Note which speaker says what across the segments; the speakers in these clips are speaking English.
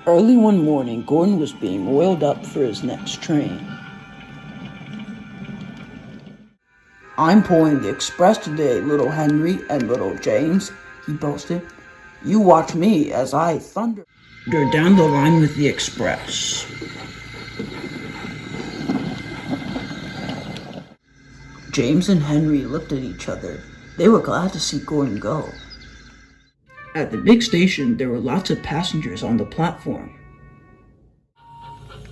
Speaker 1: Early one morning, Gordon was being oiled up for his next train. "I'm pulling the express today, little Henry and little James," he boasted. "You watch me as I thunder down the line with the express." James and Henry looked at each other. They were glad to see Gordon go. At the big station, there were lots of passengers on the platform.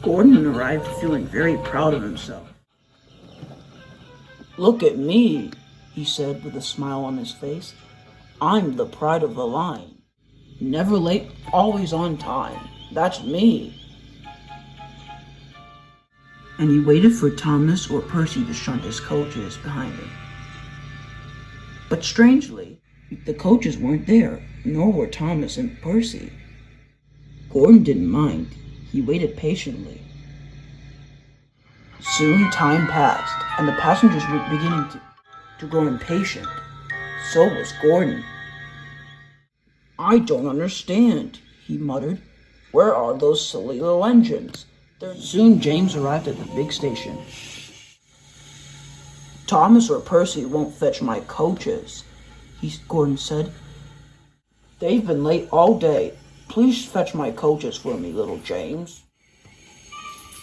Speaker 1: Gordon arrived feeling very proud of himself. "Look at me," he said with a smile on his face. "I'm the pride of the line. Never late, always on time. That's me." And he waited for Thomas or Percy to shunt his coaches behind him. But strangely, the coaches weren't there, nor were Thomas and Percy. Gordon didn't mind. He waited patiently. Soon time passed, and the passengers were beginning to grow impatient. So was Gordon. "I don't understand," he muttered. "Where are those silly little engines?" Soon James arrived at the big station. "Thomas or Percy won't fetch my coaches," Gordon said. "They've been late all day. Please fetch my coaches for me, little James."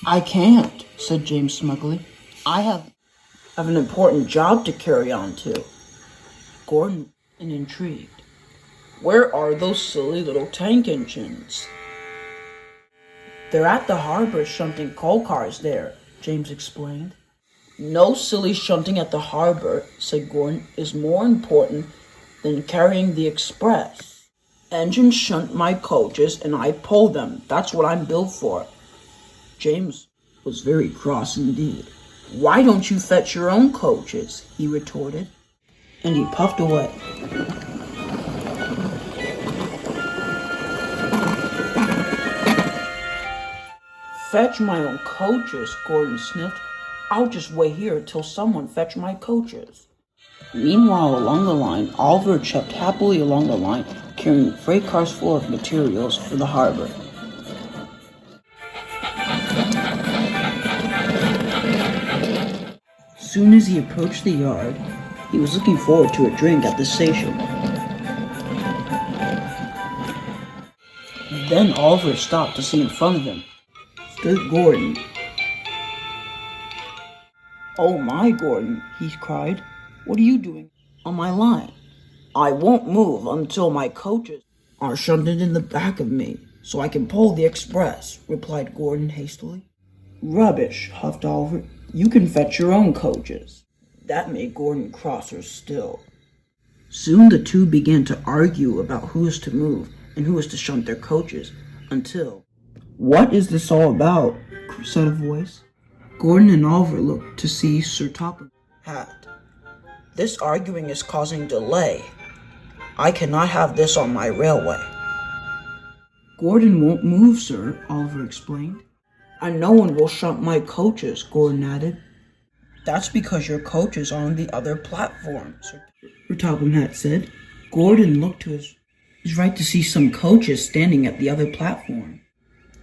Speaker 1: "I can't," said James smugly. "I have an important job to carry on to." Gordon was intrigued. "Where are those silly little tank engines?" "They're at the harbor shunting coal cars there," James explained. "No silly shunting at the harbor," said Gordon, "is more important than carrying the express. Engines shunt my coaches and I pull them. That's what I'm built for." James was very cross indeed. "Why don't you fetch your own coaches?" he retorted, and he puffed away. "Fetch my own coaches," Gordon sniffed. "I'll just wait here till someone fetch my coaches." Meanwhile, along the line, Oliver chuffed happily along the line, carrying freight cars full of materials for the harbor. Soon as he approached the yard, he was looking forward to a drink at the station. Then Oliver stopped to see in front of him stood Gordon. "Oh my, Gordon," he cried. "What are you doing on my line?" "I won't move until my coaches are shunted in the back of me, so I can pull the express," replied Gordon hastily. "Rubbish," huffed Oliver. "You can fetch your own coaches." That made Gordon crosser still. Soon the two began to argue about who was to move and who was to shunt their coaches, until, "What is this all about?" said a voice. Gordon and Oliver looked to see Sir Topham's hat. "This arguing is causing delay. I cannot have this on my railway." "Gordon won't move, sir," Oliver explained. "And no one will shunt my coaches," Gordon added. "That's because your coaches are on the other platform," Sir Topham Hatt said. Gordon looked to his right to see some coaches standing at the other platform.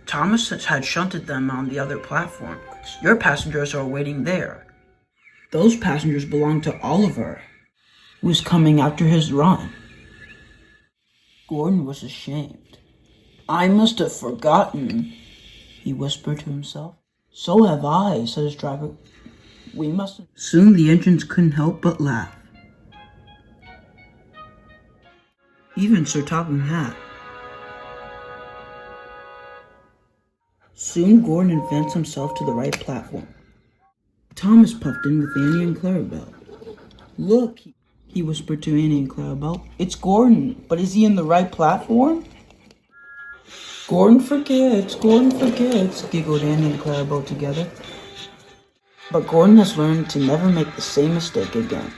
Speaker 1: "Thomas had shunted them on the other platform. Your passengers are waiting there." "Those passengers belong to Oliver, who is coming after his run." Gordon was ashamed. "I must have forgotten," he whispered to himself. "So have I," said his driver. "We must." Soon the engines couldn't help but laugh. Even Sir Topham Hatt. Soon Gordon advanced himself to the right platform. Thomas puffed in with Annie and Clarabelle. "Look," he whispered to Annie and Clarabelle. "It's Gordon, but is he in the right platform?" Gordon forgets," giggled Annie and Clarabelle together. But Gordon has learned to never make the same mistake again.